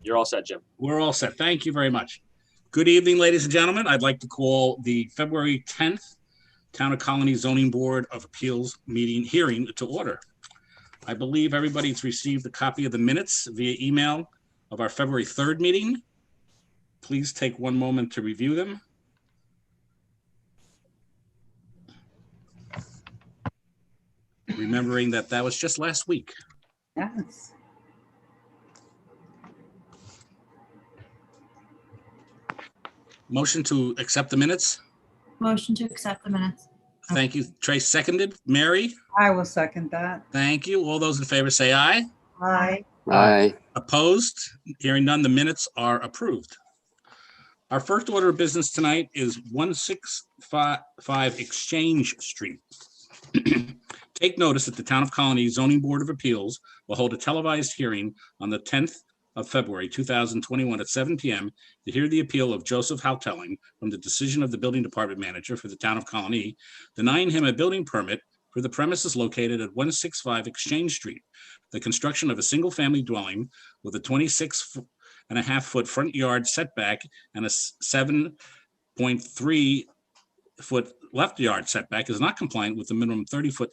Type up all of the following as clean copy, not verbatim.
You're all set, Jim. We're all set. Thank you very much. Good evening, ladies and gentlemen. I'd like to call the February 10th Town of Colonie Zoning Board of Appeals hearing to order. I believe everybody's received a copy of the minutes via email of our February 3rd meeting. Please take one moment to review them. Remembering that that was just last week. Yes. Motion to accept the minutes. Motion to accept the minutes. Thank you. Trace seconded. Mary? I will second that. Thank you. All those in favor say aye. Aye. Aye. Opposed? Hearing none, the minutes are approved. Our first order of business tonight is 1655 Exchange Street. Take notice that the Town of Colonie Zoning Board of Appeals will hold a televised hearing on the 10th of February 2021 at 7 p.m. to hear the appeal of Joseph Houteling from the decision of the building department manager for the Town of Colonie, denying him a building permit for the premises located at 165 Exchange Street, the construction of a single-family dwelling with a 26.5-foot front yard setback and a 7.3-foot left yard setback is not compliant with the minimum 30-foot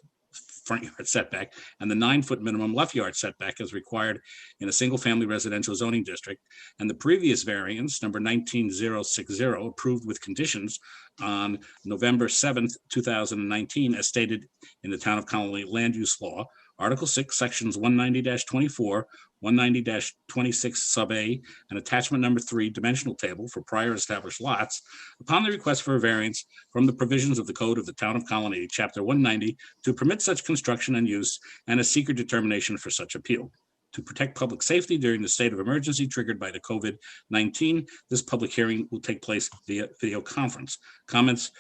front yard setback and the 9-foot minimum left yard setback as required in a single-family residential zoning district, and the previous variance, number 19060, approved with conditions on November 7th, 2019, as stated in the Town of Colonie Land Use Law, Article 6, Sections 190-24, 190-26 sub A, and attachment number 3 dimensional table for prior established lots, upon the request for a variance from the provisions of the Code of the Town of Colonie, Chapter 190, to permit such construction and use, and a seeker determination for such appeal. To protect public safety during the state of emergency triggered by the COVID-19, this public hearing will take place via video conference. Comments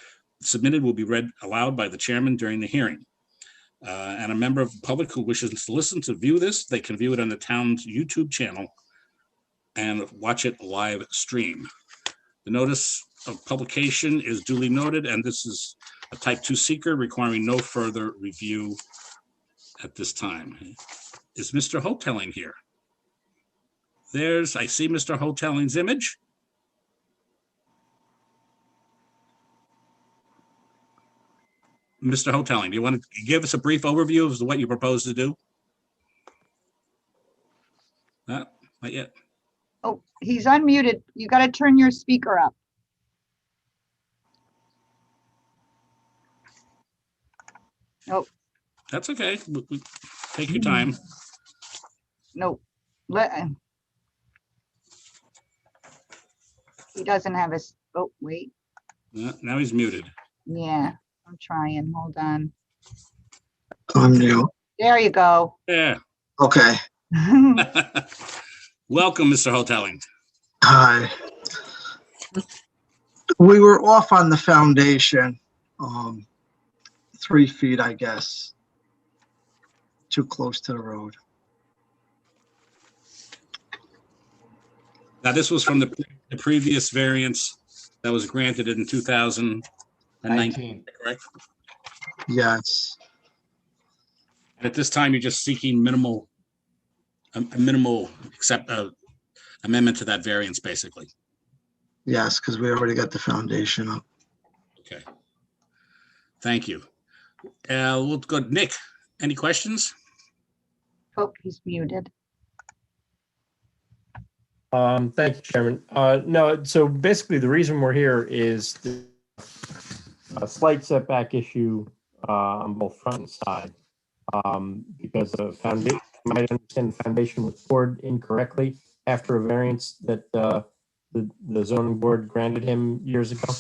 submitted will be read aloud by the chairman during the hearing. And a member of the public who wishes to listen to view this, they can view it on the town's YouTube channel and watch it live stream. The notice of publication is duly noted, and this is a type 2 seeker requiring no further review at this time. Is Mr. Houteling here? I see Mr. Houteling's image. Mr. Houteling, do you want to give us a brief overview of what you propose to do? Not yet. Oh, he's unmuted. You got to turn your speaker up. Nope. That's okay. Take your time. Nope. He doesn't have his, oh, wait. Now he's muted. Yeah, I'm trying. Hold on. Unmute. There you go. Yeah. Okay. Welcome, Mr. Houteling. Hi. We were off on the foundation, 3 feet, I guess. Too close to the road. Now, this was from the previous variance that was granted in 2019, correct? Yes. And at this time, you're just seeking a minimal amendment to that variance, basically. Yes, because we already got the foundation up. Okay. Thank you. We'll go, Nick, any questions? Oh, he's muted. Thank you, Chairman. No, so basically the reason we're here is a slight setback issue on both front and side. Because the foundation, you might understand the foundation was poured incorrectly after a variance that the zoning board granted him years ago.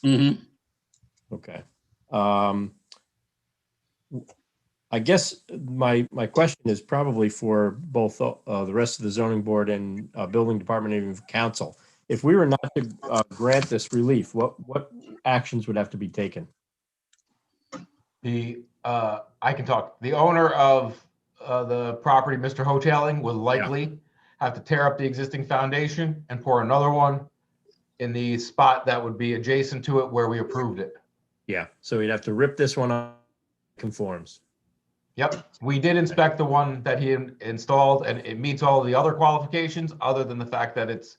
Mm-hmm. Okay. I guess my question is probably for both the rest of the zoning board and building department and even council. If we were not to grant this relief, what actions would have to be taken? I can talk. The owner of the property, Mr. Houteling, will likely have to tear up the existing foundation and pour another one in the spot that would be adjacent to it where we approved it. Yeah, so we'd have to rip this one up, conforms. Yep, we did inspect the one that he installed, and it meets all the other qualifications, other than the fact that it's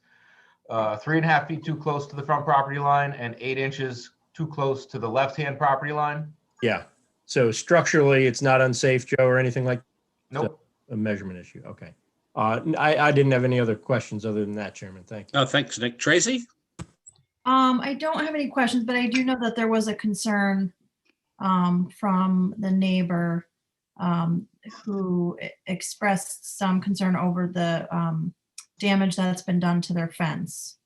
3.5 feet too close to the front property line and 8 inches too close to the left-hand property line. Yeah. So structurally, it's not unsafe, Joe, or anything like Nope. a measurement issue. Okay. I didn't have any other questions other than that, Chairman. Thank you. Oh, thanks, Nick. Tracy? I don't have any questions, but I do know that there was a concern from the neighbor who expressed some concern over the damage that's been done to their fence.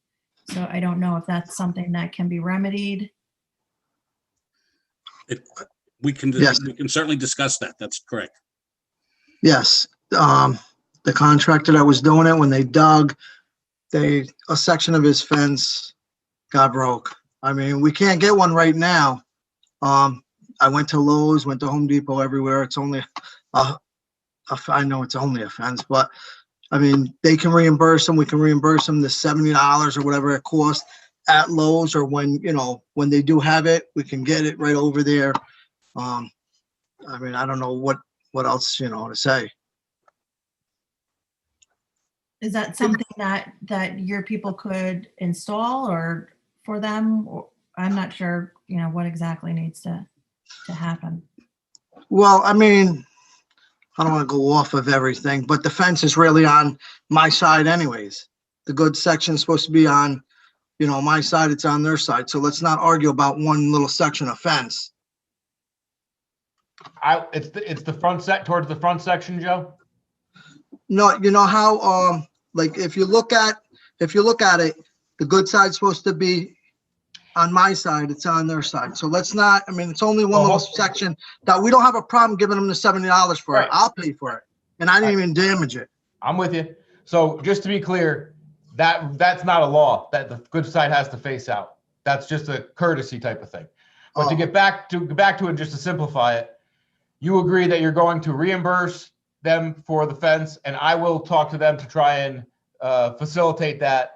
So I don't know if that's something that can be remedied. We can Yes. certainly discuss that. That's correct. Yes, the contractor that was doing it, when they dug, a section of his fence got broke. I mean, we can't get one right now. I went to Lowe's, went to Home Depot, everywhere. It's only, I know it's only a fence, but I mean, they can reimburse them. We can reimburse them the $70 or whatever it costs at Lowe's, or when, when they do have it, we can get it right over there. I mean, I don't know what else, to say. Is that something that your people could install or for them? Or I'm not sure, what exactly needs to happen. Well, I mean, I don't want to go off of everything, but the fence is really on my side anyways. The good section's supposed to be on, my side, it's on their side. So let's not argue about one little section of fence. It's the front towards the front section, Joe. No, you know how, like if you look at it, the good side's supposed to be on my side, it's on their side. So let's not, I mean, it's only one little section that we don't have a problem giving them the $70 for it. Right. I'll pay for it. And I didn't even damage it. I'm with you. So just to be clear, that's not a law that the good side has to face out. That's just a courtesy type of thing. But to get back to it, just to simplify it, you agree that you're going to reimburse them for the fence, and I will talk to them to try and facilitate that.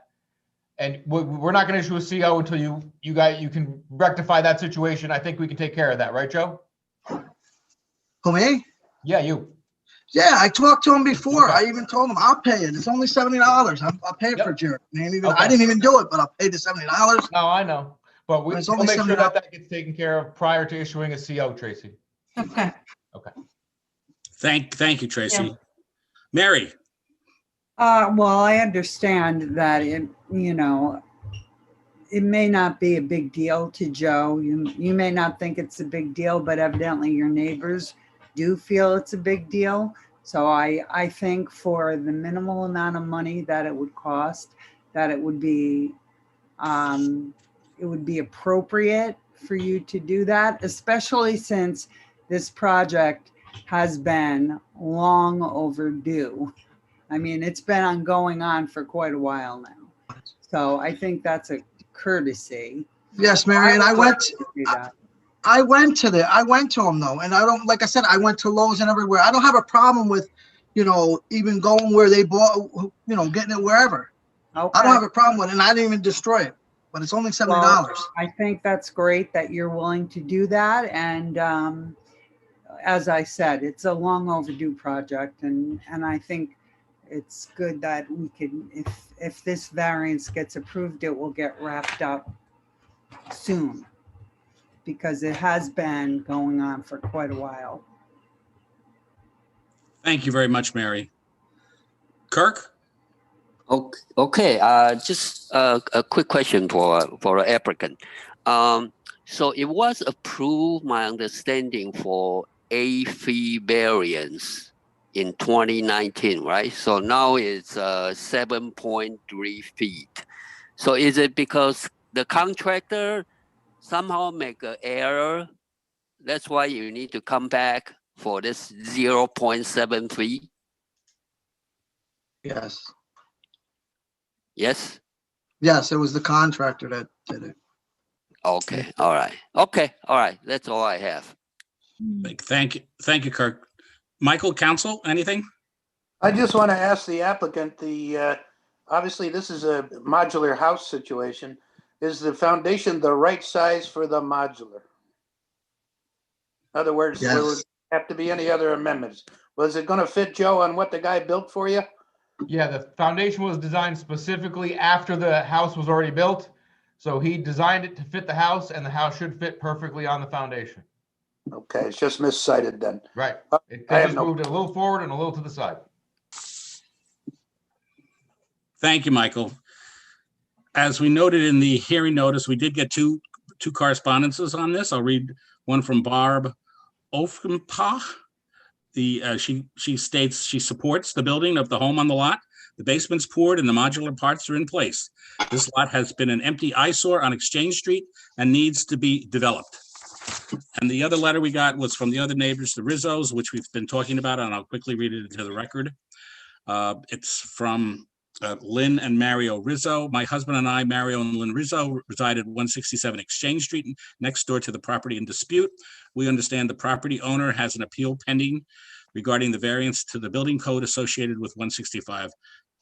And we're not going to issue a CO until you can rectify that situation. I think we can take care of that, right, Joe? Who, me? Yeah, you. Yeah, I talked to him before. Okay. I even told him I'll pay it. It's only $70. I'll pay it Yep. for Jared. Man, Okay. I didn't even do it, but I'll pay the $70. No, I know, but we'll It's only make sure $70. that gets taken care of prior to issuing a CO, Tracy. Okay. Thank you, Tracy. Yeah. Mary? Well, I understand that it may not be a big deal to Joe. You may not think it's a big deal, but evidently your neighbors do feel it's a big deal. So I think for the minimal amount of money that it would cost, that it would be appropriate for you to do that, especially since this project has been long overdue. I mean, it's been going on for quite a while now. So I think that's a courtesy. Yes, Mary, and I went to do that. I went to him though, and I don't, like I said, I went to Lowe's and everywhere. I don't have a problem with, even going where they bought, getting it wherever. Okay. I don't have a problem with it, and I didn't even destroy it, but it's only $70. Well, I think that's great that you're willing to do that. And as I said, it's a long overdue project. And I think it's good that we can, if this variance gets approved, it will get wrapped up soon, because it has been going on for quite a while. Thank you very much, Mary. Kirk? Okay. Just a quick question for the applicant. So it was approved, my understanding, for 8 feet variance in 2019, right? So now it's 7.3 feet. So is it because the contractor somehow make an error? That's why you need to come back for this 0.73? Yes. Yes? Yes, it was the contractor that did it. Okay, all right. Okay, all right. That's all I have. Thank you, Kirk. Michael, counsel, anything? I just want to ask the applicant, obviously this is a modular house situation. Is the foundation the right size for the modular? In other words, Yes. have to be any other amendments? Was it gonna fit, Joe, on what the guy built for you? Yeah, the foundation was designed specifically after the house was already built. So he designed it to fit the house, and the house should fit perfectly on the foundation. Okay, it's just miscited then. Right. I They have just no- moved it a little forward and a little to the side. Thank you, Michael. As we noted in the hearing notice, we did get two correspondences on this. I'll read one from Barb Ofenpach. She states she supports the building of the home on the lot. The basement's poured and the modular parts are in place. This lot has been an empty eyesore on Exchange Street and needs to be developed. And the other letter we got was from the other neighbors, the Rizzos, which we've been talking about, and I'll quickly read it into the record. It's from Lynn and Mario Rizzo. My husband and I, Mario and Lynn Rizzo, reside at 167 Exchange Street, next door to the property in dispute. We understand the property owner has an appeal pending regarding the variance to the building code associated with 165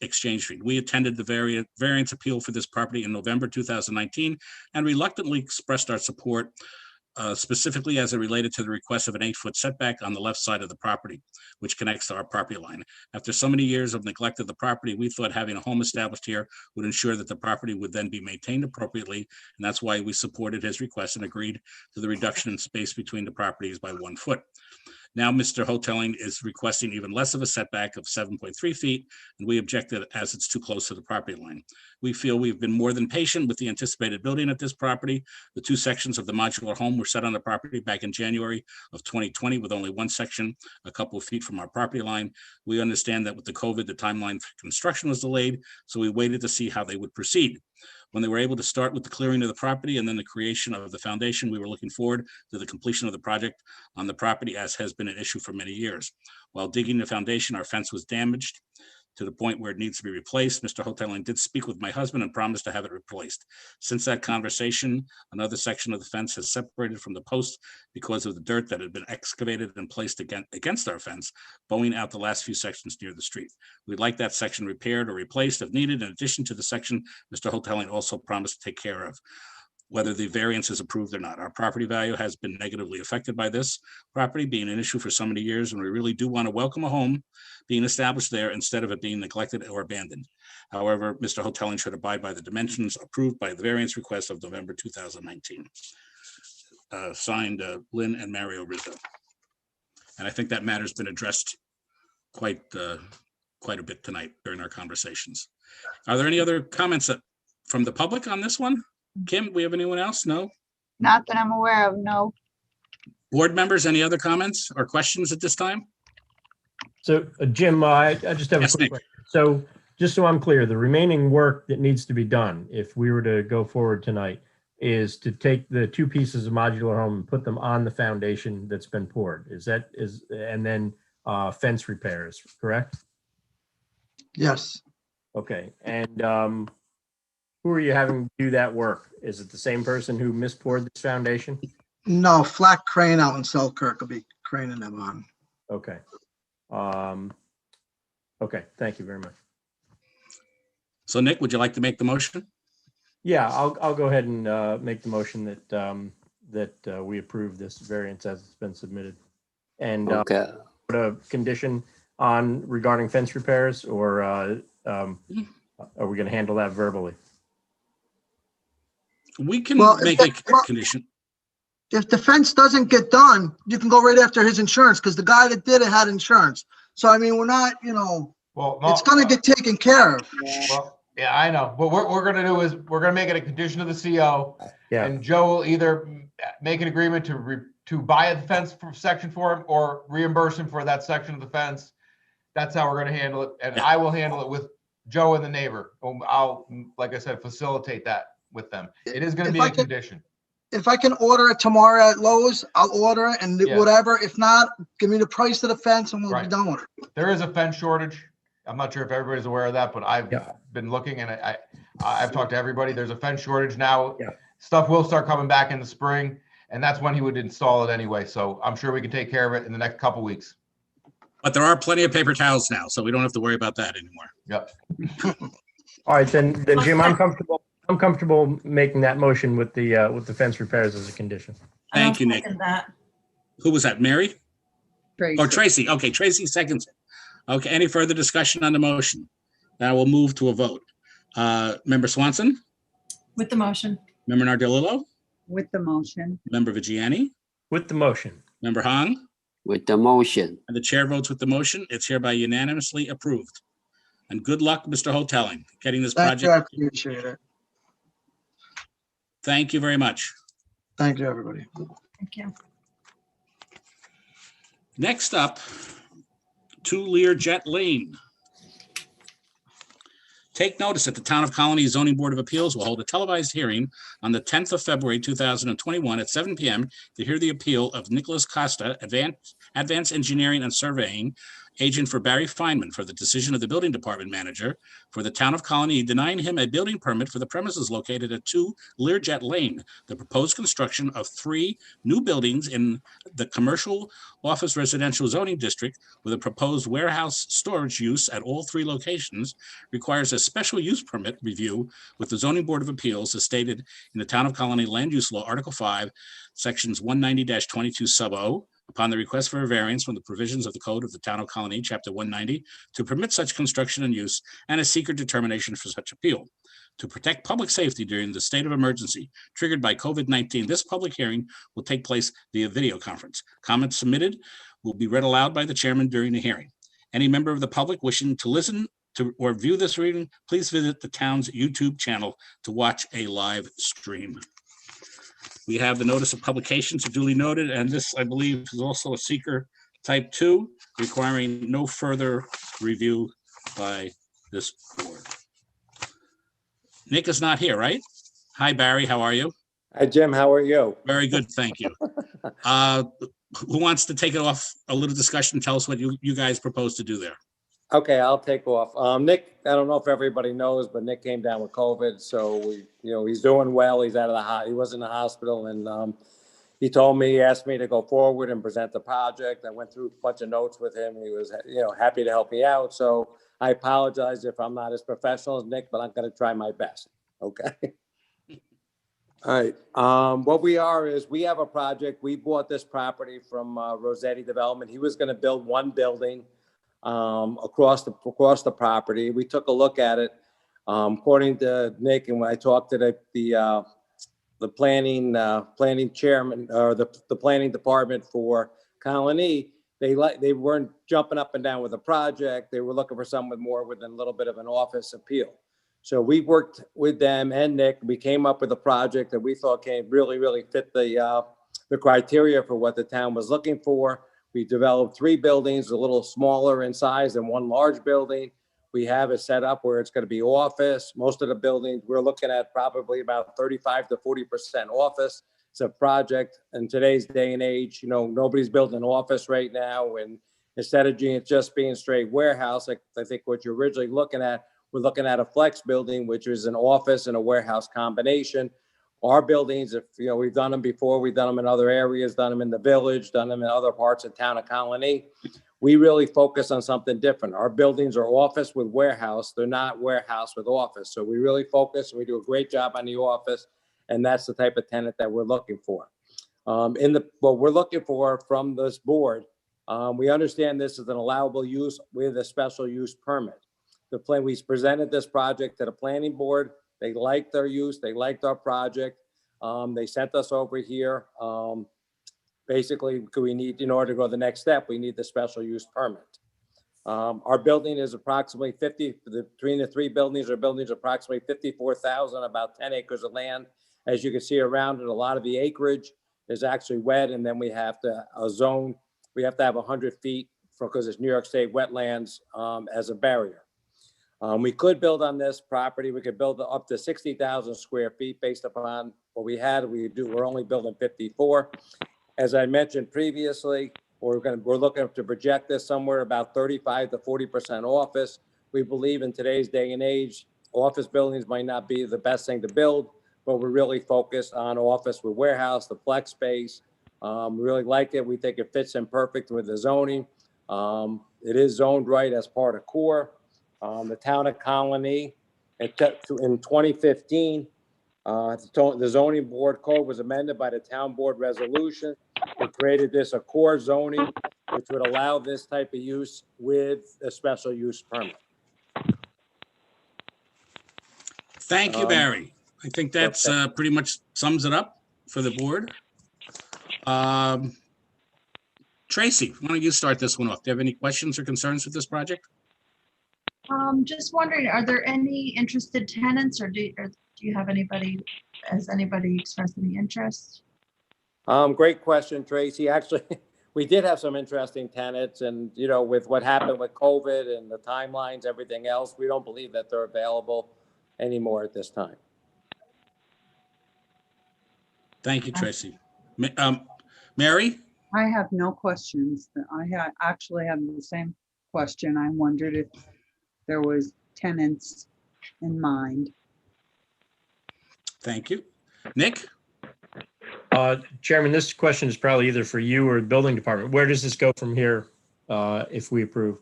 Exchange Street. We attended the variance appeal for this property in November 2019 and reluctantly expressed our support, specifically as it related to the request of an 8-foot setback on the left side of the property, which connects to our property line. After so many years of neglect of the property, we thought having a home established here would ensure that the property would then be maintained appropriately, and that's why we supported his request and agreed to the reduction in space between the properties by 1 foot. Now, Mr. Hoteling is requesting even less of a setback of 7.3 feet, and we objected as it's too close to the property line. We feel we've been more than patient with the anticipated building at this property. The 2 sections of the modular home were set on the property back in January of 2020 with only 1 section a couple of feet from our property line. We understand that with the COVID, the timeline for construction was delayed, so we waited to see how they would proceed. When they were able to start with the clearing of the property and then the creation of the foundation, we were looking forward to the completion of the project on the property, as has been an issue for many years. While digging the foundation, our fence was damaged to the point where it needs to be replaced. Mr. Hoteling did speak with my husband and promised to have it replaced. Since that conversation, another section of the fence has separated from the post because of the dirt that had been excavated and placed against our fence, bowing out the last few sections near the street. We'd like that section repaired or replaced if needed, in addition to the section Mr. Hoteling also promised to take care of, whether the variance is approved or not. Our property value has been negatively affected by this property being an issue for so many years, and we really do want to welcome a home being established there instead of it being neglected or abandoned. However, Mr. Hoteling should abide by the dimensions approved by the variance request of November 2019. Signed, Lynn and Mario Rizzo. And I think that matter's been addressed quite a bit tonight during our conversations. Are there any other comments from the public on this one? Kim, we have anyone else? No? Not that I'm aware of, no. Board members, any other comments or questions at this time? So Jim, I just have a Yes, quick Nick. question. So just so I'm clear, the remaining work that needs to be done, if we were to go forward tonight, is to take the 2 pieces of modular home and put them on the foundation that's been poured. And then fence repairs, correct? Yes, Okay. And who are you having do that work? Is it the same person who mispoured this foundation? no, Flat Crane out in Selkirk will be craning them on. Okay. Okay, thank you very much. So Nick, would you like to make the motion? Yeah, I'll go ahead and make the motion that we approve this variance as it's been submitted. And Okay. put a condition on regarding fence repairs, or are we going to handle that verbally? We can Well, make a condition. If the fence doesn't get done, you can go right after his insurance, because the guy that did it had insurance. So I mean, we're not, Well, it's gonna get taken care of. Well, yeah, I know. What we're gonna do is we're gonna make it a condition of the CO. Yeah. And Joe will either make an agreement to buy a fence section for him or reimburse him for that section of the fence. That's how we're gonna handle it. And I will handle it with Joe and the neighbor. I'll, like I said, facilitate that with them. It is gonna If be I a can- condition. If I can order it tomorrow at Lowe's, I'll order it and Yeah. whatever. If not, give me the price of the fence and we'll be Right. done with it. There is a fence shortage. I'm not sure if everybody's aware of that, but I've Yeah. been looking and I've talked to everybody. There's a fence shortage now. Yeah. Stuff will start coming back in the spring, and that's when he would install it anyway. So I'm sure we can take care of it in the next couple weeks. But there are plenty of paper towels now, so we don't have to worry about that anymore. Yep. All right, then Jim, I'm comfortable making that motion with the fence repairs as a condition. Thank you, I'll Nick. second that. Who was that, Mary? Or Tracy, okay, Tracy seconds it. Okay, any further discussion on the motion? Now we'll move to a vote. Member Swanson, With the motion. Member Nardillo, With the motion. Member Vigiani, With the motion. Member Hong, With the motion. and the chair votes with the motion. It's hereby unanimously approved. And good luck, Mr. Hoteling, getting this Thank you, I project. appreciate it. Thank you very much. Thank you, everybody. Thank you. Next up, 2 Learjet Lane. Take notice that the Town of Colonie Zoning Board of Appeals will hold a televised hearing on the 10th of February, 2021 at 7 p.m. to hear the appeal of Nicholas Costa, Advanced Engineering and Surveying agent for Barry Feynman for the decision of the building department manager for the Town of Colonie denying him a building permit for the premises located at 2 Learjet Lane. The proposed construction of 3 new buildings in the commercial office residential zoning district with a proposed warehouse storage use at all 3 locations requires a special use permit review with the Zoning Board of Appeals as stated in the Town of Colonie Land Use Law, Article 5, Sections 190-22 sub O, upon the request for a variance from the provisions of the Code of the Town of Colonie, Chapter 190, to permit such construction and use and a secret determination for such appeal. To protect public safety during the state of emergency triggered by COVID-19, this public hearing will take place via video conference. Comments submitted will be read aloud by the chairman during the hearing. Any member of the public wishing to listen to or view this reading, please visit the town's YouTube channel to watch a live stream. We have the notice of publications duly noted, and this, I believe, is also a seeker type 2, requiring no further review by this board. Nick is not here, right? Hi, Barry, how are you? Hi, Jim, how are you? Very good, thank you. Who wants to take it off? A little discussion, tell us what you guys propose to do there. Okay, I'll take off. Nick, I don't know if everybody knows, but Nick came down with COVID, so he's doing well. He's out of he was in the hospital, and he told me, he asked me to go forward and present the project. I went through a bunch of notes with him. He was, happy to help me out. So I apologize if I'm not as professional as Nick, but I'm going to try my best. Okay. All right. What we are is we have a project. We bought this property from Rossetti Development. He was going to build one building across the property. We took a look at it. According to Nick, and when I talked to the planning chairman or the planning department for Colonie, they weren't jumping up and down with the project. They were looking for someone more with a little bit of an office appeal. So we worked with them and Nick. We came up with a project that we thought really fit the criteria for what the town was looking for. We developed 3 buildings, a little smaller in size than one large building. We have it set up where it's going to be office. Most of the buildings, we're looking at probably about 35 to 40% office. It's a project in today's day and age, nobody's building an office right now. And instead of just being straight warehouse, like I think what you're originally looking at, we're looking at a flex building, which is an office and a warehouse combination. Our buildings, we've done them before, we've done them in other areas, done them in the village, done them in other parts of town of Colonie. We really focus on something different. Our buildings are office with warehouse. They're not warehouse with office. So we really focus and we do a great job on the office. And that's the type of tenant that we're looking for. What we're looking for from this board, we understand this is an allowable use with a special use permit. We presented this project to the planning board. They liked their use. They liked our project. They sent us over here. Basically, in order to go to the next step, we need the special use permit. Our building is approximately between the 3 buildings, our buildings are approximately 54,000, about 10 acres of land. As you can see around it, a lot of the acreage is actually wet. And then we have to we have to have 100 feet because it's New York State wetlands as a barrier. We could build on this property. We could build up to 60,000 square feet based upon what we had. We're only building 54. As I mentioned previously, we're looking to project this somewhere about 35 to 40% office. We believe in today's day and age, office buildings might not be the best thing to build, but we're really focused on office with warehouse, the flex space. We really like it. We think it fits in perfect with the zoning. It is zoned right as part of core. The town of Colonie, in 2015, the zoning board code was amended by the town board resolution, which created this a core zoning, which would allow this type of use with a special use permit. Thank you, Barry. I think that's Okay. pretty much sums it up for the board. Tracy, why don't you start this one off? Do you have any questions or concerns with this project? Just wondering, are there any interested tenants, or do you have anybody, has anybody expressed any interest? Great question, Tracy. Actually, we did have some interesting tenants, and you know, with what happened with COVID and the timelines, everything else, we don't believe that they're available anymore at this time. Thank you, Tracy. Mary? I have no questions. Actually had the same question. I wondered if there was tenants in mind. Thank you. Nick? Chairman, this question is probably either for you or the building department. Where does this go from here if we approve?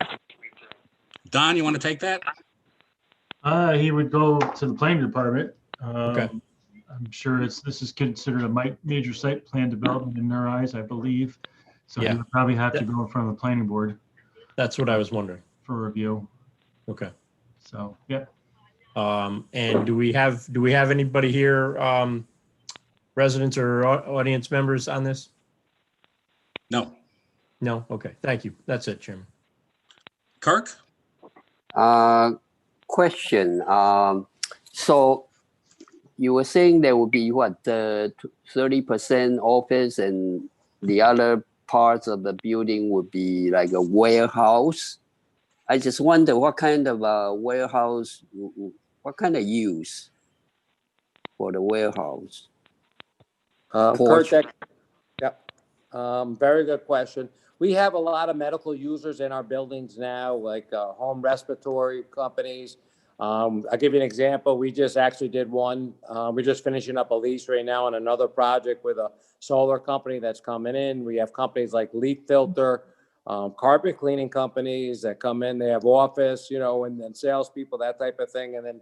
Don, you want to take that? He would go to the planning department. Okay. I'm sure this is considered a major site plan development in their eyes, I believe. So Yeah. he would probably have to go in front of the planning board That's what I was wondering. for review. Okay. So, yeah. And do we have anybody here, residents or audience members on this? No. No? Okay, thank you. That's it, Chairman. Kirk? Question. So you were saying there will be what, 30% office and the other parts of the building would be like a warehouse. I just wonder what kind of warehouse, what kind of use for the warehouse? Kurt, yep. Very good question. We have a lot of medical users in our buildings now, like home respiratory companies. I'll give you an example. We just actually did one. We're just finishing up a lease right now on another project with a solar company that's coming in. We have companies like Leaf Filter, carpet cleaning companies that come in. They have office, you know, and then salespeople, that type of thing. And then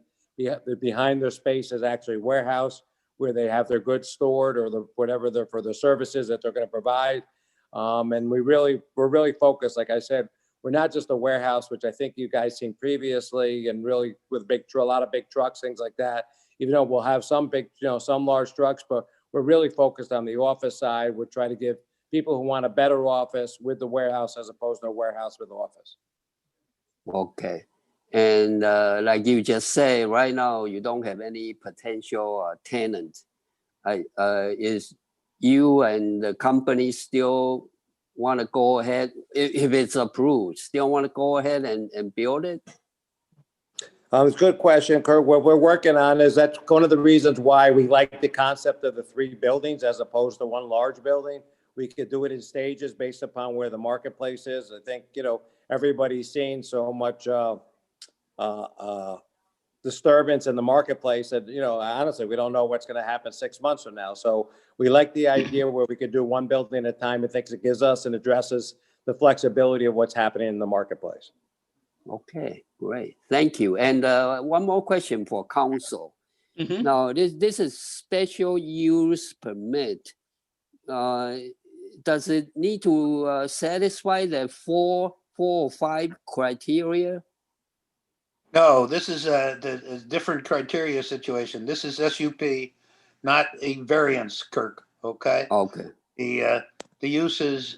behind their space is actually warehouse where they have their goods stored or whatever for the services that they're going to provide. And we're really focused, like I said, we're not just a warehouse, which I think you guys seen previously, and really with a lot of big trucks, things like that. Even though we'll have some big, some large trucks, but we're really focused on the office side. We're trying to give people who want a better office with the warehouse as opposed to a warehouse with office. Okay. And like you just say, right now you don't have any potential tenant. Is you and the company still want to go ahead, if it's approved, still want to go ahead and build it? It's a good question, Kurt. What we're working on is that's one of the reasons why we like the concept of the 3 buildings as opposed to one large building. We could do it in stages based upon where the marketplace is. I think, everybody's seen so much disturbance in the marketplace that, honestly, we don't know what's going to happen 6 months from now. So we like the idea where we could do one building at a time. I think it gives us and addresses the flexibility of what's happening in the marketplace. Okay, great. Thank you. And one more question for council. Mm-hmm. Now, this is special use permit. Does it need to satisfy the four or five criteria? No, this is a different criteria situation. This is SUP, not a variance, Kirk, okay? Okay. The use is,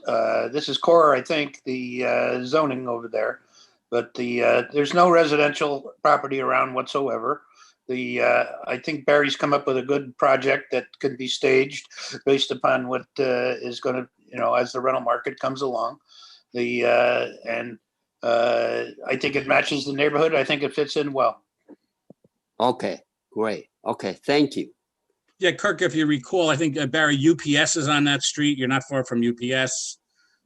this is core, I think, the zoning over there. But there's no residential property around whatsoever. I think Barry's come up with a good project that could be staged based upon what is going to, as the rental market comes along. I think it matches the neighborhood. I think it fits in well. Okay, great. Okay, thank you. Yeah, Kirk, if you recall, I think Barry, UPS is on that street. You're not far from UPS.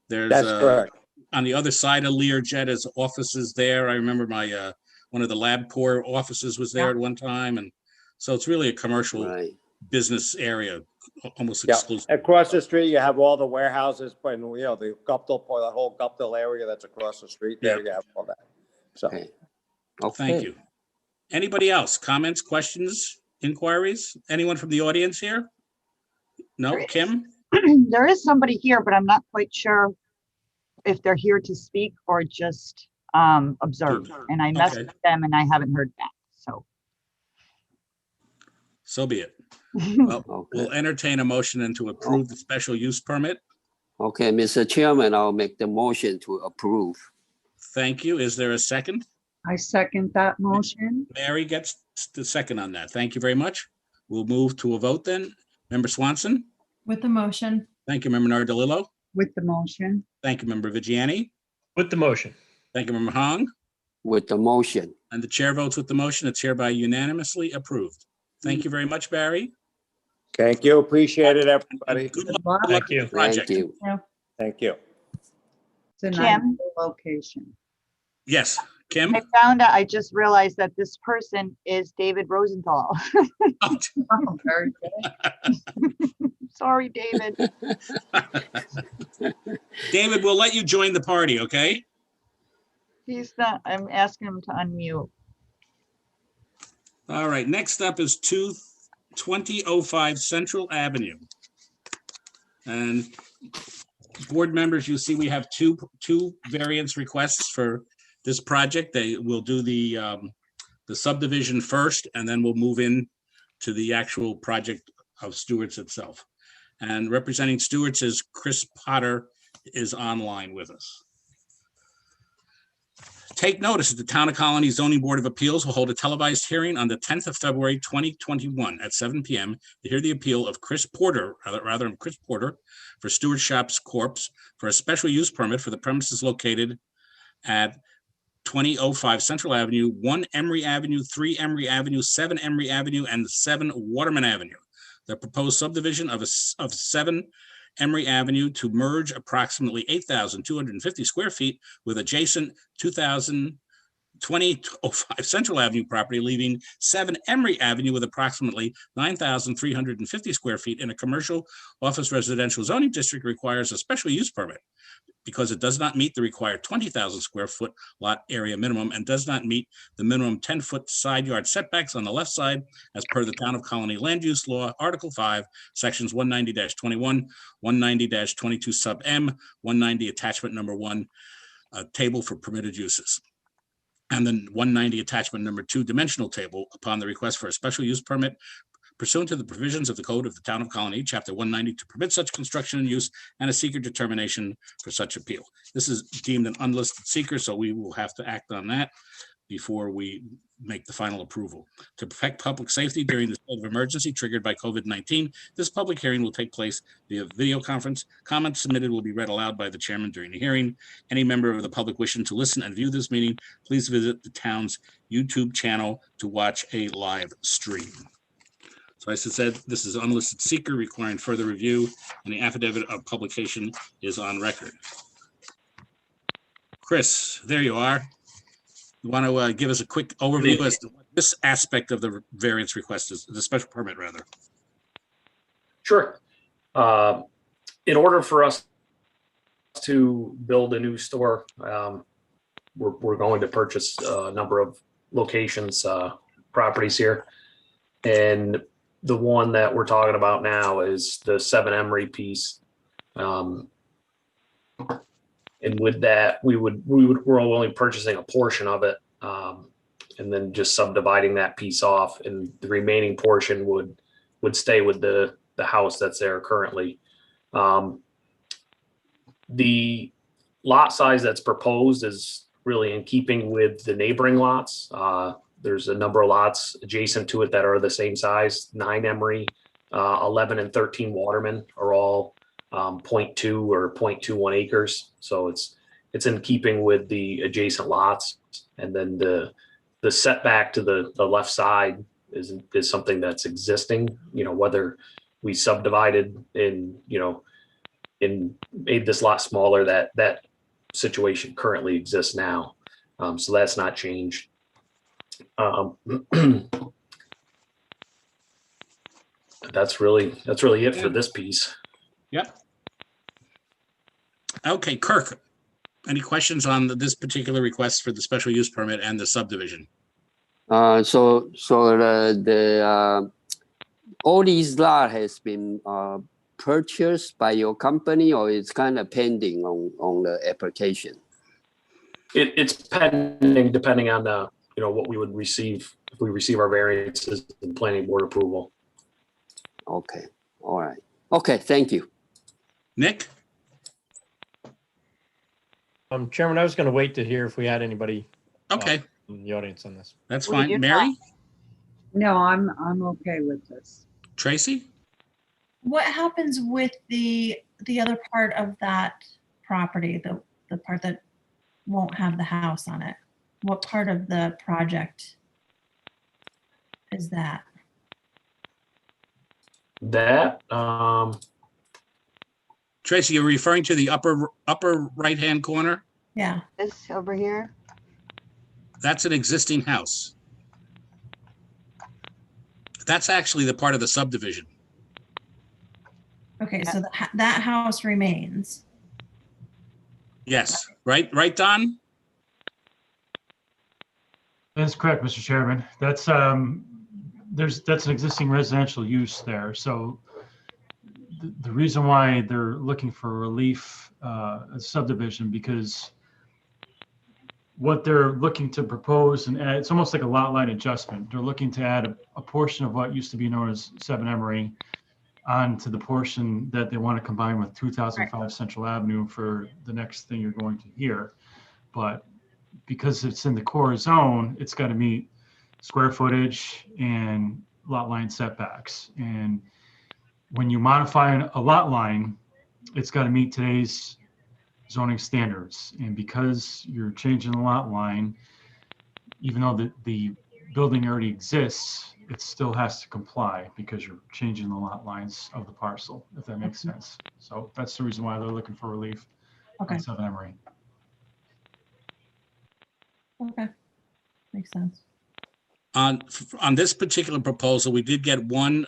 That's correct. On the other side of Learjet is offices there. I remember my one of the LabCorp offices was there at one time, and so it's really a commercial business area, almost exclusive. Across the street, you have all the warehouses, and the Guptill, the whole Guptill area that's across the street. There you have all that. So, okay. Thank you. Anybody else? Comments, questions, inquiries? Anyone from the audience here? No, Kim? There is somebody here, but I'm not quite sure if they're here to speak or just observe. And I messaged Okay. them and I haven't heard back, so. So be it. Well, Okay. we'll entertain a motion and to approve the special use permit. Okay, Mr. Chairman, I'll make the motion to approve. Thank you. Is there a second? I second that motion. Mary gets the second on that. Thank you very much. We'll move to a vote then. Member Swanson? With the motion. Thank you, Member Nardilillo. With the motion. Thank you, Member Vigiani. With the motion. Thank you, Member Hong. With the motion. And the chair votes with the motion. It's hereby unanimously approved. Thank you very much, Barry. Thank you. Appreciate it, everybody. Good Good luck luck. Thank you. with the project. Thank you. Thank you. It's a Jim? nice location. Yes, Kim? I just realized that this person is David Rosenthal. Oh, very good. Sorry, David. David, we'll let you join the party, okay? He's not, I'm asking him to unmute. All right, next up is 2005 Central Avenue. And board members, you see we have two variance requests for this project. They will do the subdivision first, and then we'll move in to the actual project of Stewart's itself. And representing Stewart's is Chris Potter is online with us. Take notice that the Town of Colonie Zoning Board of Appeals will hold a televised hearing on the 10th of February, 2021 at 7 p.m. to hear the appeal of Chris Porter for Stewart Shops Corp. for a special use permit for the premises located at 2005 Central Avenue, 1 Emery Avenue, 3 Emery Avenue, 7 Emery Avenue, and 7 Waterman Avenue. The proposed subdivision of 7 Emery Avenue to merge approximately 8,250 square feet with adjacent 2005 Central Avenue property, leaving 7 Emery Avenue with approximately 9,350 square feet in a commercial office residential zoning district requires a special use permit because it does not meet the required 20,000 square foot lot area minimum and does not meet the minimum 10-foot side yard setbacks on the left side as per the Town of Colonie Land Use Law, Article 5, Sections 190-21, 190-22 sub M, 190 attachment number 1, table for permitted uses. And then 190 attachment number 2 dimensional table upon the request for a special use permit pursuant to the provisions of the Code of the Town of Colonie, Chapter 190, to permit such construction and use and a seeker determination for such appeal. This is deemed an unlisted seeker, so we will have to act on that before we make the final approval. To protect public safety during the state of emergency triggered by COVID-19, this public hearing will take place via video conference. Comments submitted will be read aloud by the chairman during the hearing. Any member of the public wishing to listen and view this meeting, please visit the town's YouTube channel to watch a live stream. So as I said, this is unlisted seeker requiring further review, and the affidavit of publication is on record. Chris, there you are. You want to give us a quick overview as to what this aspect of the variance request is, the special permit rather? Sure. In order for us to build a new store, we're going to purchase a number of locations, properties here. And the one that we're talking about now is the 7 Emery piece. And with that, we're only purchasing a portion of it, and then just subdividing that piece off, and the remaining portion would stay with the house that's there currently. The lot size that's proposed is really in keeping with the neighboring lots. There's a number of lots adjacent to it that are the same size. 9 Emery, 11 and 13 Waterman are all 0.2 or 0.21 acres. So it's in keeping with the adjacent lots. And then the setback to the left side is something that's existing, whether we subdivided and made this lot smaller, that situation currently exists now. So that's not changed. That's really it for this piece. Yep. Okay, Kirk, any questions on this particular request for the special use permit and the subdivision? So the all these lot has been purchased by your company, or it's kind of pending on the application? It's pending, depending on the, what we would receive, if we receive our variances and planning board approval. Okay, all right. Okay, thank you. Nick? Chairman, I was going to wait to hear if we had anybody Okay, in the audience on this. that's We do fine. Mary? No, I'm okay with this. Tracy? What happens with the other part of that property, the part that won't have the house on it? What part of the project is that? That, Tracy, you're referring to the upper right-hand corner? Yeah. This over here? That's an existing house. That's actually the part of the subdivision. Okay, so that house remains. Yes, right, Don? That's correct, Mr. Chairman. That's an existing residential use there. So the reason why they're looking for relief, a subdivision, because what they're looking to propose and add, it's almost like a lot line adjustment. They're looking to add a portion of what used to be known as 7 Emery onto the portion that they want to combine with 2005 Central Avenue for the next thing you're going to hear. But because it's in the core zone, it's got to meet square footage and lot line setbacks. And when you modify a lot line, it's got to meet today's zoning standards. And because you're changing the lot line, even though the building already exists, it still has to comply because you're changing the lot lines of the parcel, if that makes sense. So that's the reason why they're looking for relief on 7 Emery. Okay, makes sense. On this particular proposal, we did get one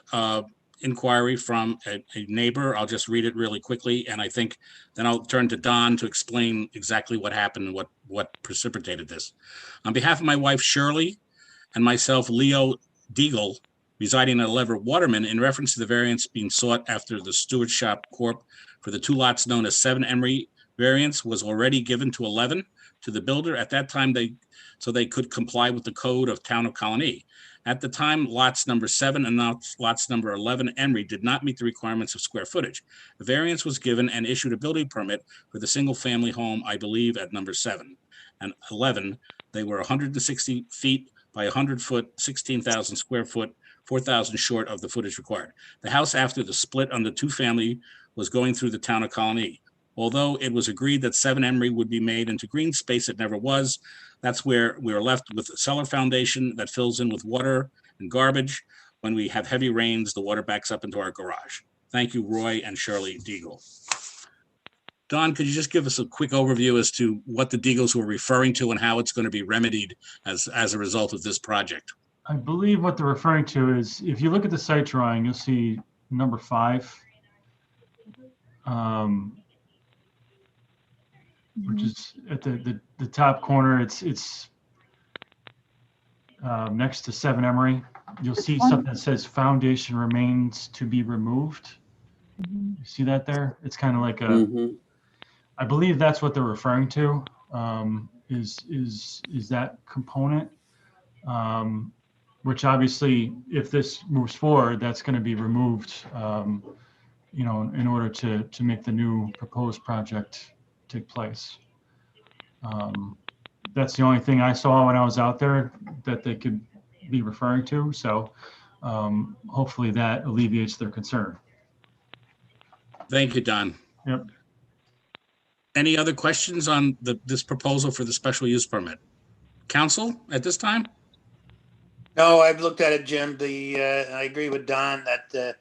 inquiry from a neighbor. I'll just read it really quickly, and I think then I'll turn to Don to explain exactly what happened and what precipitated this. On behalf of my wife, Shirley, and myself, Leo Deagle, residing at 11 Waterman, in reference to the variance being sought after the Stewart Shop Corp. For the 2 lots known as 7 Emery variance was already given to 11 to the builder at that time, so they could comply with the code of Town of Colonie. At the time, lots number 7 and lots number 11 Emery did not meet the requirements of square footage. The variance was given and issued a building permit for the single family home, I believe, at number 7 and 11. They were 160 feet by 100 foot, 16,000 square foot, 4,000 short of the footage required. The house after the split on the 2 family was going through the Town of Colonie. Although it was agreed that 7 Emery would be made into green space, it never was. That's where we are left with a cellar foundation that fills in with water and garbage. When we have heavy rains, the water backs up into our garage. Thank you, Roy and Shirley Deagle. Don, could you just give us a quick overview as to what the Deagles were referring to and how it's going to be remedied as a result of this project? I believe what they're referring to is, if you look at the site drawing, you'll see number 5, which is at the top corner. It's next to 7 Emery. You'll see something that says foundation remains to be removed. You see that there? It's kind of like a, I believe that's what they're referring to, is that component, which obviously, if this moves forward, that's going to be removed, in order to make the new proposed project take place. That's the only thing I saw when I was out there that they could be referring to. So hopefully that alleviates their concern. Thank you, Don. Yep. Any other questions on this proposal for the special use permit? Council at this time? No, I've looked at it, Jim. I agree with Don that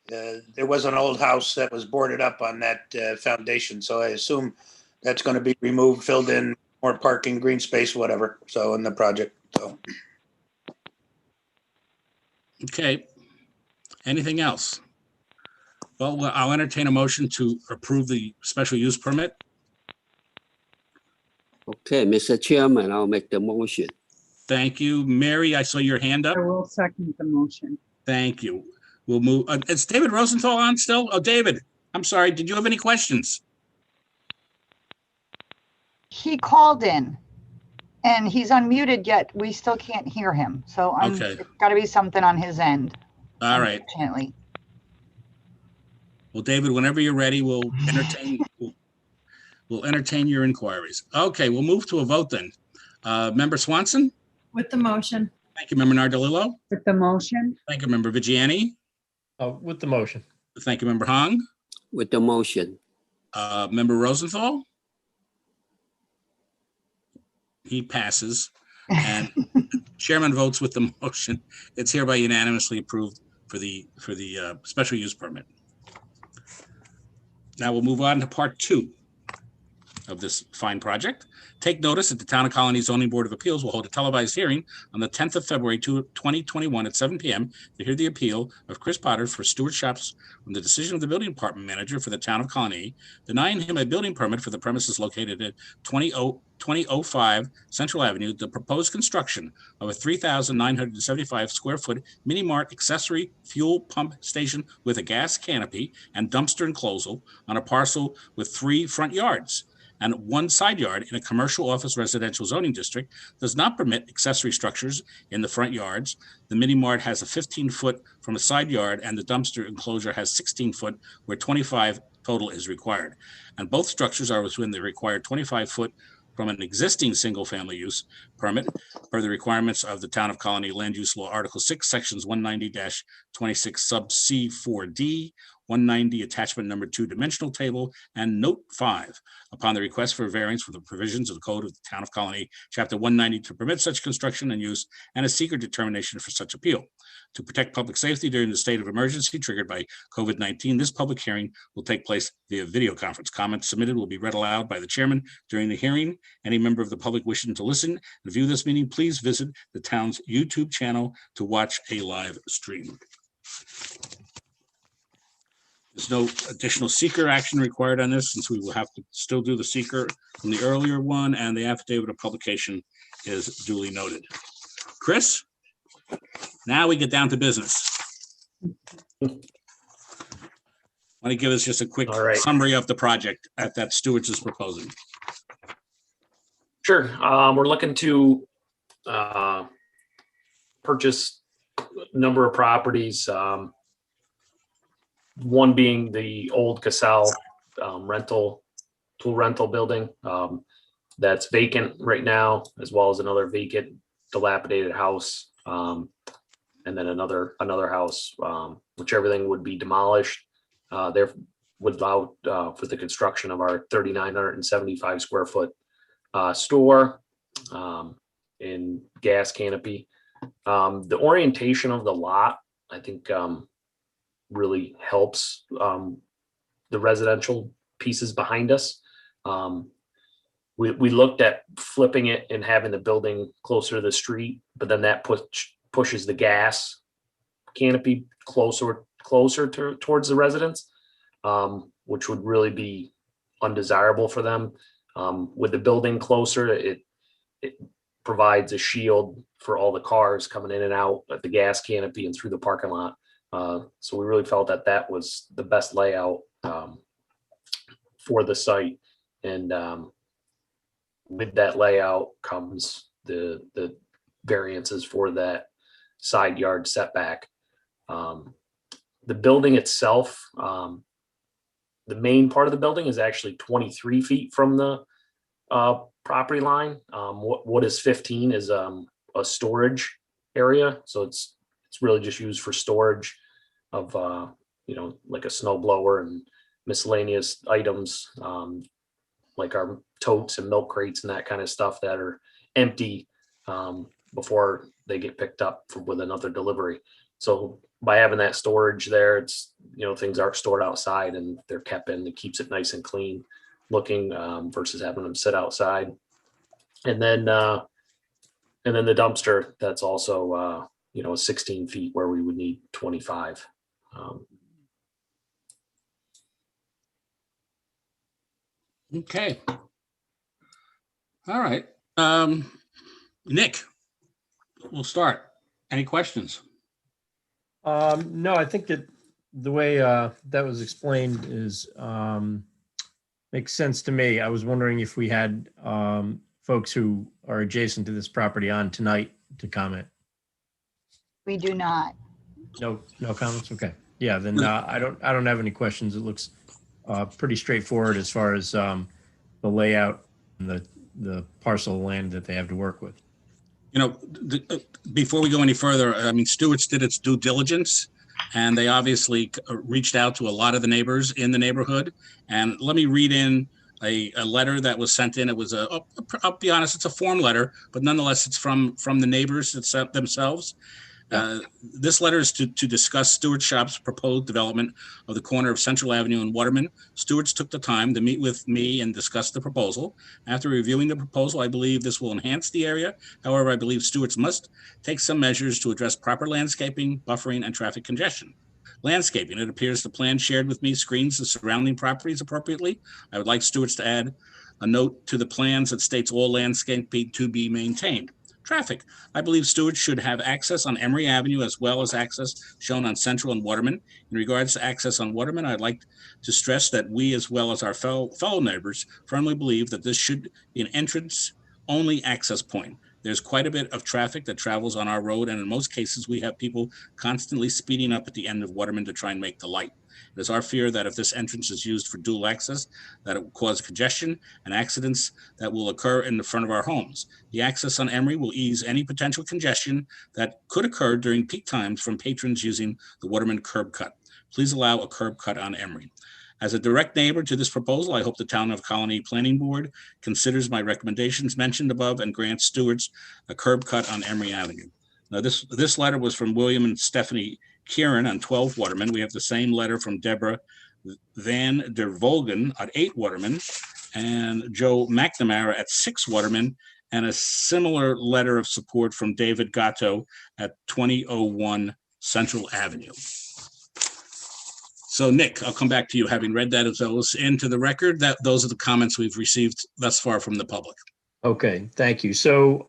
there was an old house that was boarded up on that foundation. So I assume that's going to be removed, filled in, more parking, green space, whatever. So in the project, so. Okay. Anything else? Well, I'll entertain a motion to approve the special use permit. Okay, Mr. Chairman, I'll make the motion. Thank you. Mary, I saw your hand up. I will second the motion. Thank you. we'll move. Is David Rosenthal on still? Oh, David, I'm sorry. Did you have any questions? He called in and he's unmuted, yet we still can't hear him. So Okay. it's got to be something on his end. All right. Unfortunately. Well, David, whenever you're ready, we'll entertain your inquiries. Okay, we'll move to a vote then. Member Swanson? With the motion. Thank you, Member Nardolillo. With the motion, Thank you, Member Vigiani. With the motion. Thank you, Member Hong. With the motion. Member Rosenthal? He passes. And Chairman votes with the motion. It's hereby unanimously approved for the special use permit. Now we'll move on to part 2 of this fine project. Take notice that the Town of Colonie Zoning Board of Appeals will hold a televised hearing on the 10th of February 2021 at 7 p.m. to hear the appeal of Chris Potter for Stewart Shops from the decision of the building department manager for the Town of Colonie, denying him a building permit for the premises located at 2005 Central Avenue, the proposed construction of a 3,975 square foot mini mart accessory fuel pump station with a gas canopy and dumpster enclosure on a parcel with 3 front yards and 1 side yard in a commercial office residential zoning district, does not permit accessory structures in the front yards. The mini mart has a 15-foot from a side yard, and the dumpster enclosure has 16 foot, where 25 total is required. And both structures are within the required 25-foot from an existing single-family use permit per the requirements of the Town of Colonie Land Use Law, Article 6, Sections 190-26 sub C 4D, 190 attachment number 2 dimensional table, and note 5 upon the request for variance for the provisions of the Code of the Town of Colonie, Chapter 190, to permit such construction and use, and a seeker determination for such appeal. To protect public safety during the state of emergency triggered by COVID-19, this public hearing will take place via video conference. Comments submitted will be read aloud by the chairman during the hearing. Any member of the public wishing to listen and view this meeting, please visit the town's YouTube channel to watch a live stream. There's no additional seeker action required on this, since we will have to still do the seeker from the earlier one, and the affidavit of publication is duly noted. Chris, now we get down to business. Want to give us just a quick summary of the project that Stewart's is proposing? Sure. We're looking to purchase a number of properties. One being the old Casal tool rental building that's vacant right now, as well as another vacant, dilapidated house, and then another house, which everything would be demolished. There without for the construction of our 3,975 square foot store in gas canopy. The orientation of the lot, I think, really helps the residential pieces behind us. We looked at flipping it and having the building closer to the street, but then that pushes the gas canopy closer towards the residents, which would really be undesirable for them. With the building closer, it provides a shield for all the cars coming in and out of the gas canopy and through the parking lot. So we really felt that that was the best layout for the site. And with that layout comes the variances for that side yard setback. The building itself, the main part of the building is actually 23 feet from the property line. What is 15 is a storage area. So it's really just used for storage of, like a snow blower and miscellaneous items, like our totes and milk crates and that kind of stuff that are empty before they get picked up with another delivery. So by having that storage there, it's, things aren't stored outside and they're kept in. It keeps it nice and clean looking versus having them sit outside. And then the dumpster, that's also 16 feet where we would need 25. Okay. All right. Nick, we'll start. Any questions? No, I think that the way that was explained is makes sense to me. I was wondering if we had folks who are adjacent to this property on tonight to comment. We do not. No, no comments. Okay. Yeah, then I don't have any questions. It looks pretty straightforward as far as the layout and the parcel of land that they have to work with. You know, before we go any further, I mean, Stewart's did its due diligence, and they obviously reached out to a lot of the neighbors in the neighborhood. And let me read in a letter that was sent in. It was I'll be honest, it's a form letter, but nonetheless, it's from the neighbors themselves. This letter is to discuss Stewart Shop's proposed development of the corner of Central Avenue and Waterman. Stewart's took the time to meet with me and discuss the proposal. After reviewing the proposal, I believe this will enhance the area. However, I believe Stewart's must take some measures to address proper landscaping, buffering, and traffic congestion. Landscaping, it appears the plan shared with me screens the surrounding properties appropriately. I would like Stewart's to add a note to the plans that states all landscaping to be maintained. Traffic. I believe Stewart should have access on Emory Avenue as well as access shown on Central and Waterman. In regards to access on Waterman, I'd like to stress that we, as well as our fellow neighbors, firmly believe that this should be an entrance-only access point. There's quite a bit of traffic that travels on our road, and in most cases, we have people constantly speeding up at the end of Waterman to try and make the light. It is our fear that if this entrance is used for dual access, that it will cause congestion and accidents that will occur in the front of our homes. The access on Emory will ease any potential congestion that could occur during peak times from patrons using the Waterman curb cut. Please allow a curb cut on Emory. As a direct neighbor to this proposal, I hope the Town of Colonie Planning Board considers my recommendations mentioned above and grants Stewart's a curb cut on Emory Avenue. Now, this letter was from William and Stephanie Kieran on 12 Waterman. We have the same letter from Deborah Van der Volgen at 8 Waterman and Joe McNamara at 6 Waterman, and a similar letter of support from David Gatto at 2001 Central Avenue. So Nick, I'll come back to you. Having read that as those into the record, those are the comments we've received thus far from the public. Okay, thank you. So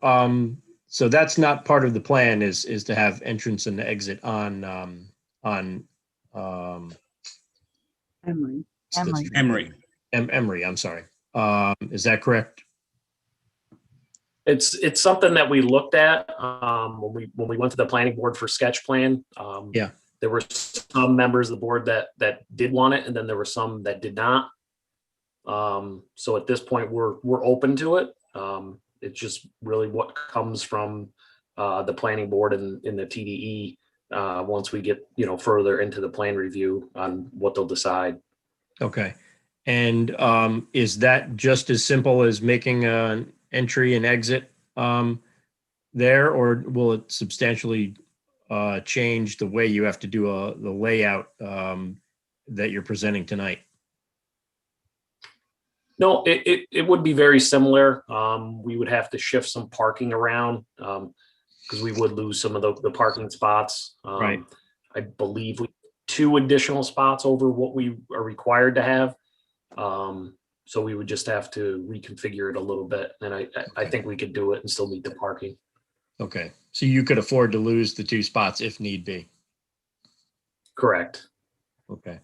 so that's not part of the plan is to have entrance and exit on Emory. Emory. Emory, I'm sorry. Is that correct? It's something that we looked at when we went to the planning board for sketch plan. Yeah. There were some members of the board that did want it, and then there were some that did not. So at this point, we're open to it. It's just really what comes from the planning board and in the TDE once we get further into the plan review on what they'll decide. Okay. And is that just as simple as making an entry and exit there, or will it substantially change the way you have to do the layout that you're presenting tonight? No, it would be very similar. We would have to shift some parking around because we would lose some of the parking spots. Right. I believe 2 additional spots over what we are required to have. So we would just have to reconfigure it a little bit. And I think we could do it and still meet the parking. Okay. So you could afford to lose the 2 spots if need be. Correct. Okay.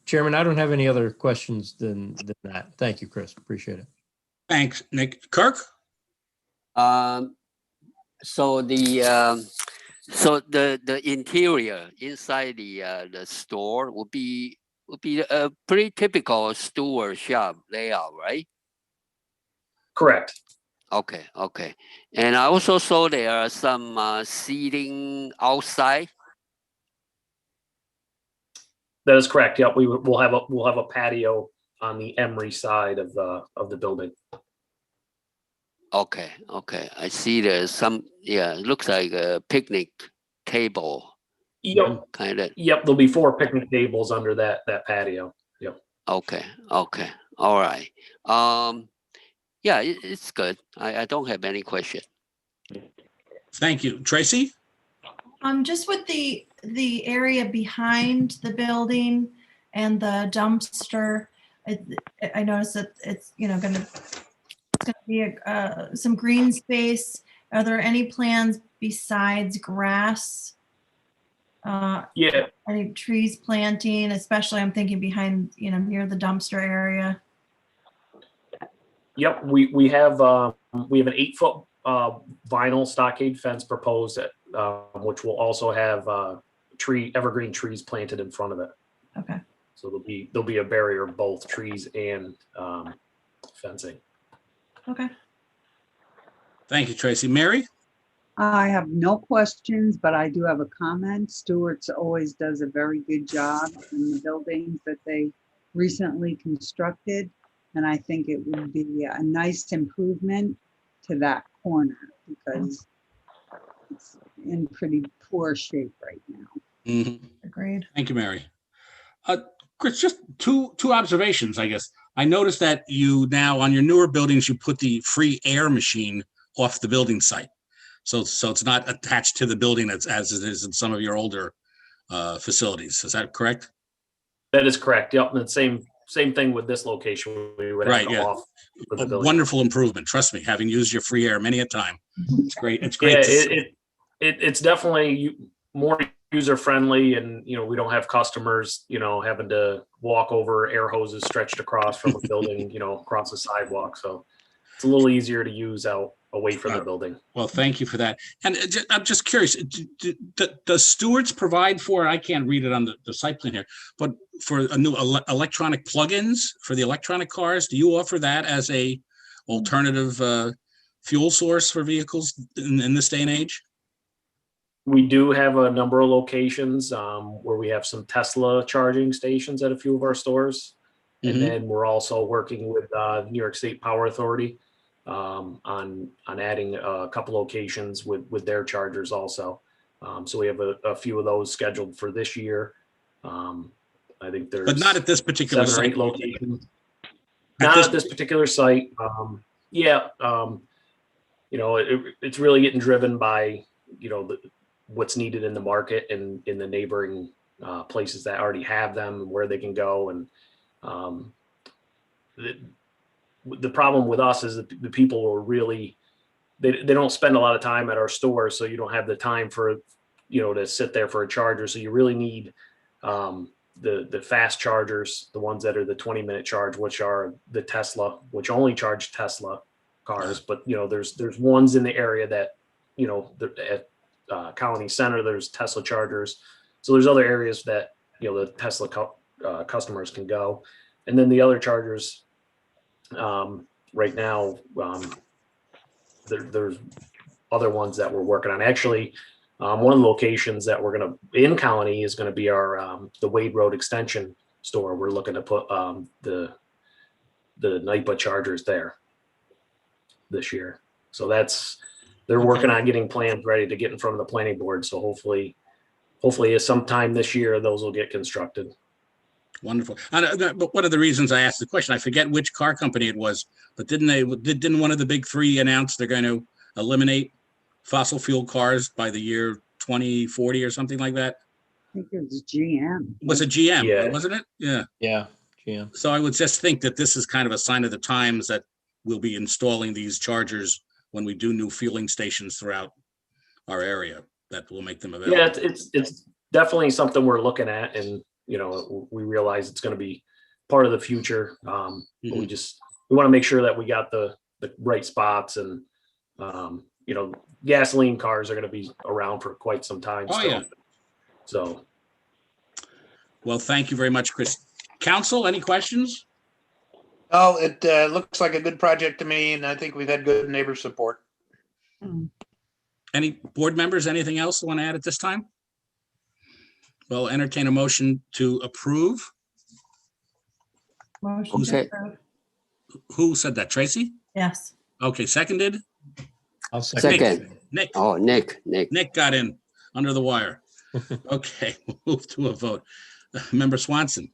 Chairman, I don't have any other questions than that. Thank you, Chris. Appreciate it. Thanks, Nick. Kirk? So the interior inside the store would be a pretty typical Stewart shop layout, right? Correct. Okay. And I also saw there are some seating outside. That is correct. Yep, we'll have a patio on the Emory side of the building. Okay. I see there's some. Yeah, it looks like a picnic table. Yep. Kind of. Yep. There'll be 4 picnic tables under that patio. Yep. Okay. All right. Yeah, it's good. I don't have any question. Thank you. Tracy? Just with the area behind the building and the dumpster, I noticed that it's going to be some green space. Are there any plans besides grass Yeah, Any trees planting, especially I'm thinking behind, near the dumpster area. yep, we have an 8-foot vinyl stockade fence proposed which will also have evergreen trees planted in front of it. Okay. So there'll be a barrier of both trees and fencing. Okay. Thank you, Tracy. Mary? I have no questions, but I do have a comment. Stewart's always does a very good job in the buildings that they recently constructed. And I think it would be a nice improvement to that corner because it's in pretty poor shape right now. Mhm. Agreed. Thank you, Mary. Chris, just two observations, I guess. I noticed that you now, on your newer buildings, you put the free air machine off the building site. So it's not attached to the building as it is in some of your older facilities. Is that correct? That is correct. Yep. And the same thing with this location. We would have Right, to yeah. off for the A building. wonderful improvement. Trust me, having used your free air many a time. It's great. It's Yeah, great. to see. it's definitely more user friendly, and we don't have customers having to walk over air hoses stretched across from a building across the sidewalk. So it's a little easier to use out away from the building. Well, thank you for that. And I'm just curious, does Stewart's provide for, I can't read it on the site plan here, but for a new electronic plugins for the electronic cars, do you offer that as a alternative fuel source for vehicles in this day and age? We do have a number of locations where we have some Tesla charging stations at a few of our stores. And then we're also working with New York State Power Authority on adding a couple locations with their chargers also. So we have a few of those scheduled for this year. I think there's But not at this particular 7 or 8 site. locations. Not at this particular site. It's really getting driven by what's needed in the market and in the neighboring places that already have them and where they can go. And the problem with us is that the people are really, they don't spend a lot of time at our store. So you don't have the time for, to sit there for a charger. So you really need the fast chargers, the ones that are the 20-minute charge, which are the Tesla, which only charge Tesla cars. But, there's ones in the area that, at Colonie Center, there's Tesla chargers. So there's other areas that, the Tesla customers can go. And then the other chargers, right now, there's other ones that we're working on. Actually, one of the locations that we're going to in Colonie is going to be our the Wade Road Extension store. We're looking to put the NIPA chargers there this year. So they're working on getting plans ready to get in front of the planning board. So hopefully sometime this year those will get constructed. Wonderful. But one of the reasons I asked the question, I forget which car company it was, but didn't one of the big three announce they're going to eliminate fossil fuel cars by the year 2040 or something like that? I think it was GM. Was it GM? Yeah. Wasn't it? Yeah. Yeah, GM. So I would just think that this is kind of a sign of the times that we'll be installing these chargers when we do new fueling stations throughout our area that will make them available. Yeah, it's definitely something we're looking at, and we realize it's going to be part of the future. But we want to make sure that we got the right spots, and gasoline cars are going to be around for quite some time. Oh, still. yeah. So, well, thank you very much, Chris. Council, any questions? Oh, it looks like a good project to me, and I think we've had good neighbor support. Any board members, anything else you want to add at this time? Well, entertain a motion to approve. Motion to approve. Who said that? Tracy? Yes. Okay, seconded. I'll second. Nick. Oh, Nick. Nick got in under the wire. Okay, we'll move to a vote. Member Swanson.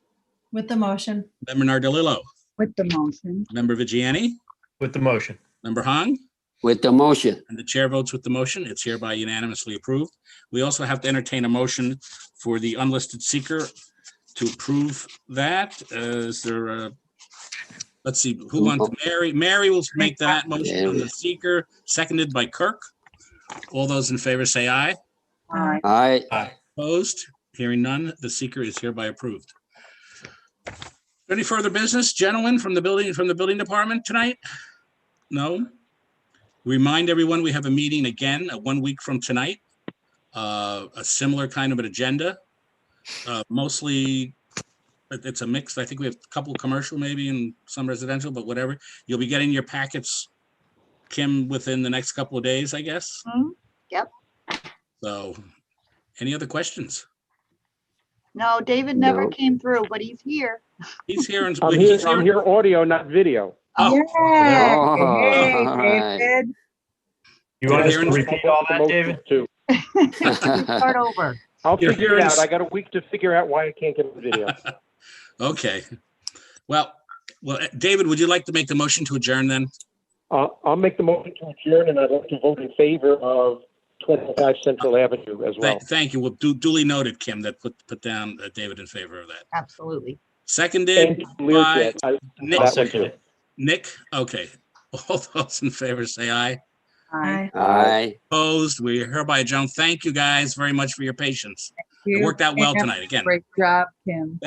With the motion. Member Nardilillo. With the motion. Member Vigiani. With the motion. Member Hong. With the motion. And the chair votes with the motion. It's hereby unanimously approved. We also have to entertain a motion for the unlisted seeker to approve that. Is there a, let's see, who wants, Mary will make that motion on the seeker, seconded by Kirk. All those in favor say aye. Aye. Aye. Aye. Opposed? Hearing none, the seeker is hereby approved. Any further business, gentlemen, from the building department tonight? No? Remind everyone, we have a meeting again 1 week from tonight. A similar kind of an agenda. Mostly, it's a mix. I think we have a couple of commercial maybe and some residential, but whatever. You'll be getting your packets, Kim, within the next couple of days, I guess. Yep. So, any other questions? No, David never No. came through, but he's here. He's here. And, I'm he's here, I'm here audio, not video. Oh, Yay! Oh, Hey, all right. David. You want us to Hearing- repeat all that, David? Too. Start over. I'll You're figure it hearing out. us- I got a week to figure out why I can't get the video. Okay. Well, David, would you like to make the motion to adjourn then? I'll make the motion to adjourn, and I'd like to vote in favor of 25 Central Avenue as well. Thank you. Well, duly noted, Kim, that put down David in favor of that. Absolutely. Seconded And by Learjet. Nick. I'll second it. Nick, okay. All those in favor say aye. Hi. Aye. Opposed, we hereby adjourn. Thank you guys very much for your patience. It You. worked out well Kim. tonight, again. Great job, Kim.